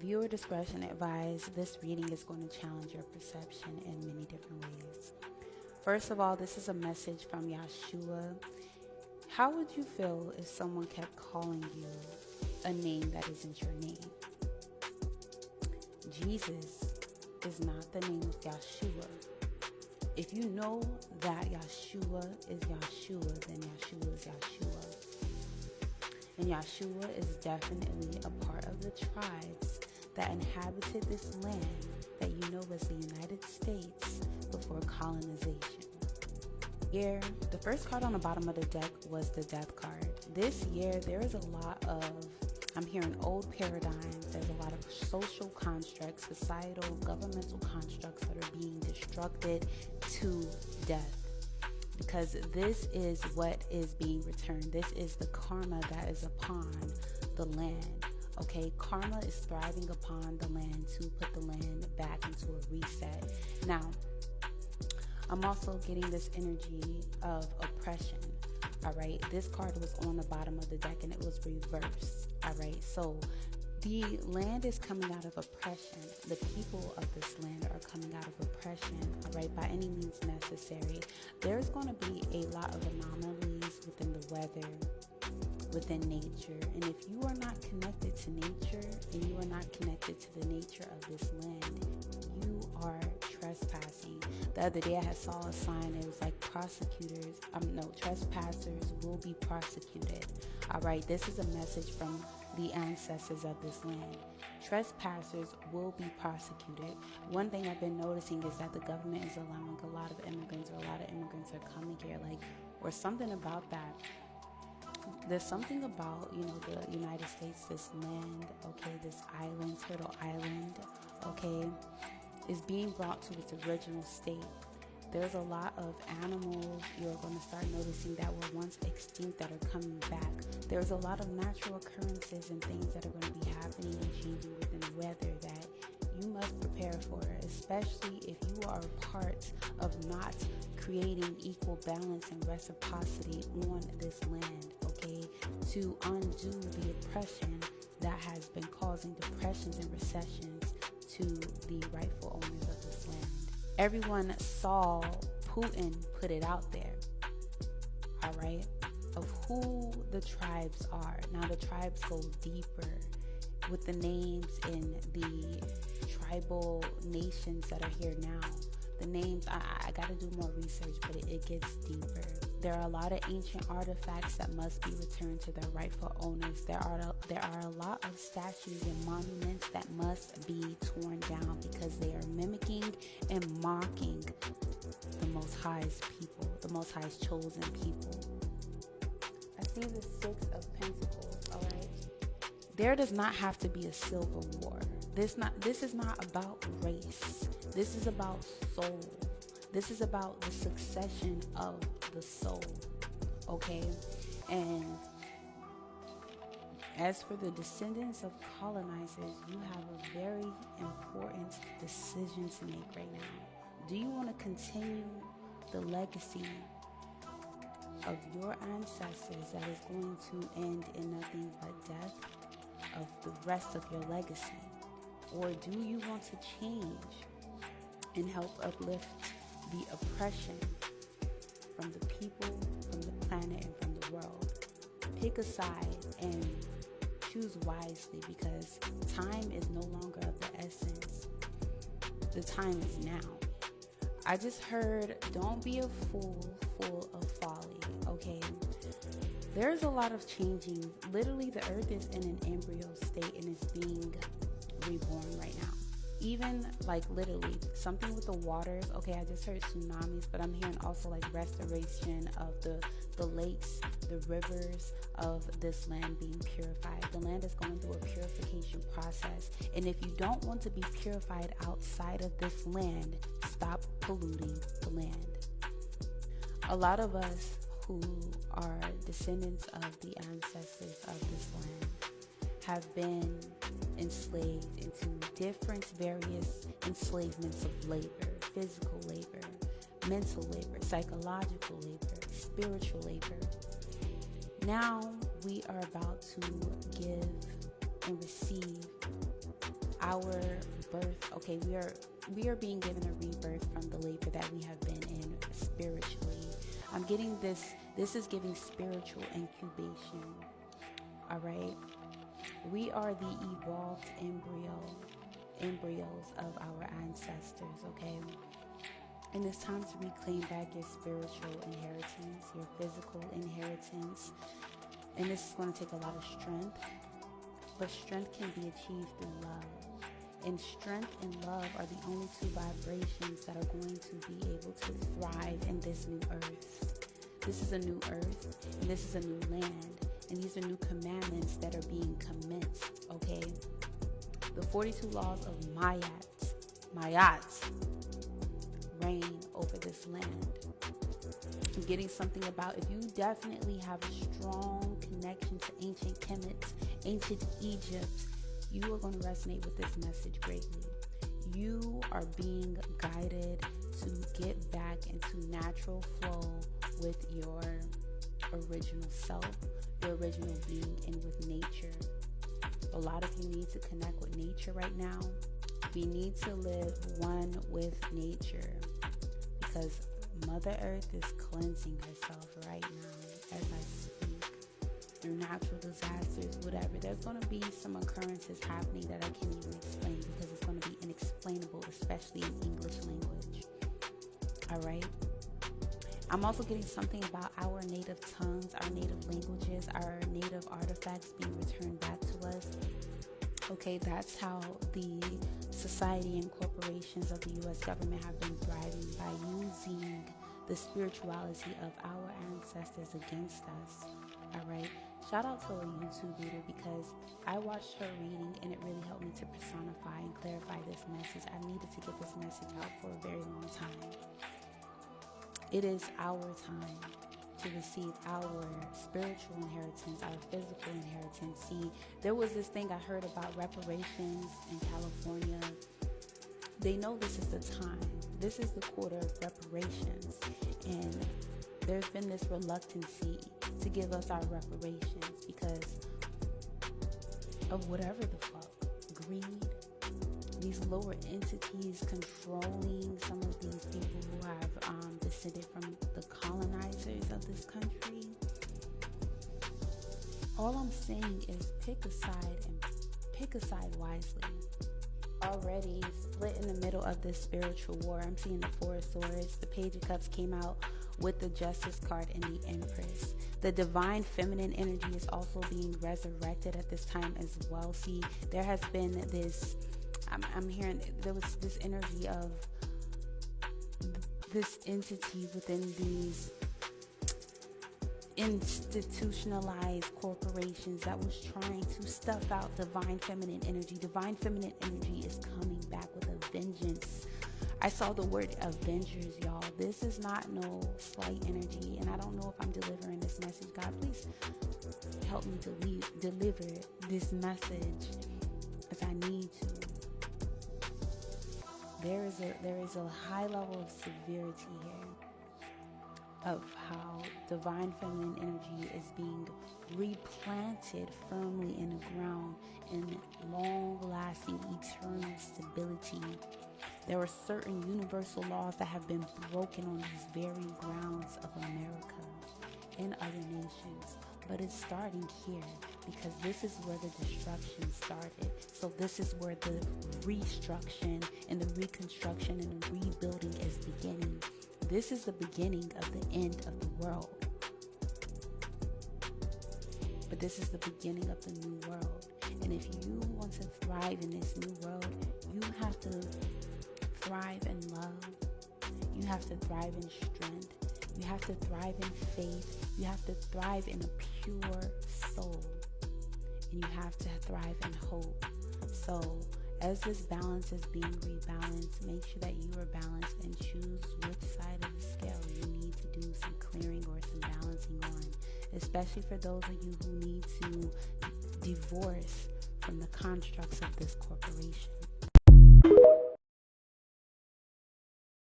Viewer discretion advised. This reading is going to challenge your perception in many different ways. First of all, this is a message from Yahshua. How would you feel if someone kept calling you a name that isn't your name? Jesus is not the name of Yahshua. If you know that Yahshua is Yahshua, then Yahshua is Yahshua. And Yahshua is definitely a part of the tribes that inhabited this land that you know was the United States before colonization. Here, the first card on the bottom of the deck was the Death card. This year, there is a lot of, I'm hearing old paradigms, there's a lot of social constructs, societal, governmental constructs that are being destructed to death. Because this is what is being returned. This is the karma that is upon the land. Okay, karma is thriving upon the land to put the land back into a reset. Now, I'm also getting this energy of oppression. All right, this card was on the bottom of the deck and it was reversed. All right, so the land is coming out of oppression. The people of this land are coming out of oppression, all right, by any means necessary. There's going to be a lot of anomalies within the weather, within nature. And if you are not connected to nature and you are not connected to the nature of this land, you are trespassing. The other day I saw a sign, it was like trespassers will be prosecuted. All right, this is a message from the ancestors of this land. Trespassers will be prosecuted. One thing I've been noticing is that the government is allowing a lot of immigrants, or a lot of immigrants are coming here, or something about that. There's something about, the United States, this land, okay, this island, Turtle Island, okay, is being brought to its original state. There's a lot of animals you're going to start noticing that were once extinct that are coming back. There's a lot of natural occurrences and things that are going to be happening and changing within the weather that you must prepare for, especially if you are a part of not creating equal balance and reciprocity on this land, okay, to undo the oppression that has been causing depressions and recessions to the rightful owners of this land. Everyone saw Putin put it out there, all right, of who the tribes are. Now the tribes go deeper with the names in the tribal nations that are here now. The names, I got to do more research, but it gets deeper. There are a lot of ancient artifacts that must be returned to their rightful owners. There are a lot of statues and monuments that must be torn down because they are mimicking and mocking the Most High's people, the Most High's chosen people. I see the Six of Pentacles, all right? There does not have to be a civil war. This is not about race. This is about soul. This is about the succession of the soul, okay? And as for the descendants of colonizers, you have a very important decision to make right now. Do you want to continue the legacy of your ancestors that is going to end in nothing but death of the rest of your legacy? Or do you want to change and help uplift the oppression from the people, from the planet, and from the world? Pick a side and choose wisely, because time is no longer of the essence. The time is now. I just heard, don't be a fool full of folly, okay? There's a lot of changing. Literally, the earth is in an embryo state and is being reborn right now. Even literally something with the waters. Okay, I just heard tsunamis, but I'm hearing also restoration of the lakes, the rivers of this land being purified. The land is going through a purification process, and if you don't want to be purified outside of this land, stop polluting the land. A lot of us who are descendants of the ancestors of this land have been enslaved into different various enslavements of labor, physical labor, mental labor, psychological labor, spiritual labor. Now we are about to give and receive our birth. Okay, we are being given a rebirth from the labor that we have been in spiritually. I'm getting this. This is giving spiritual incubation. All right. We are the evolved embryos of our ancestors. Okay. And it's time to reclaim back your spiritual inheritance, your physical inheritance. And this is going to take a lot of strength. But strength can be achieved through love. And strength and love are the only two vibrations that are going to be able to thrive in this new earth. This is a new earth, and this is a new land. And these are new commandments that are being commenced, okay? The 42 laws of Mayat, reign over this land. I'm getting something about, if you definitely have a strong connection to ancient Kemet, ancient Egypt, you are going to resonate with this message greatly. You are being guided to get back into natural flow with your original self, your original being, and with nature. A lot of you need to connect with nature right now. We need to live one with nature, because Mother Earth is cleansing herself right now as I speak. Through natural disasters, whatever. There's going to be some occurrences happening that I can't even explain, because it's going to be inexplainable, especially in English language. All right? I'm also getting something about our native tongues, our native languages, our native artifacts being returned back to us. Okay, that's how the society and corporations of the U.S. government have been thriving, by using the spirituality of our ancestors against us. All right. Shout out to a YouTube reader, because I watched her reading and it really helped me to personify and clarify this message. I needed to get this message out for a very long time. It is our time to receive our spiritual inheritance, our physical inheritance. See, there was this thing I heard about reparations in California. They know this is the time. This is the quarter of reparations. And there's been this reluctancy to give us our reparations because of whatever the fuck. Greed. These lower entities controlling some of these people who have descended from the colonizers of this country. All I'm saying is pick a side, and pick a side wisely. Already split in the middle of this spiritual war. I'm seeing the Four of Swords. The Page of Cups came out with the Justice card and the Empress. The divine feminine energy is also being resurrected at this time as well. See, there has been this, I'm hearing, there was this energy of this entity within these institutionalized corporations that was trying to stuff out divine feminine energy. Divine feminine energy is coming back with a vengeance. I saw the word Avengers, y'all. This is not no slight energy, and I don't know if I'm delivering this message. God, please help me to deliver this message as I need to. There is a high level of severity here of how divine feminine energy is being replanted firmly in the ground in long-lasting eternal stability. There are certain universal laws that have been broken on these very grounds of America and other nations. But it's starting here, because this is where the destruction started. So this is where the restruction and the reconstruction and the rebuilding is beginning. This is the beginning of the end of the world. But this is the beginning of the new world. And if you want to thrive in this new world, you have to thrive in love. You have to thrive in strength. You have to thrive in faith. You have to thrive in a pure soul. And you have to thrive in hope. So as this balance is being rebalanced, make sure that you are balanced and choose which side of the scale you need to do some clearing or some balancing on. Especially for those of you who need to divorce from the constructs of this corporation.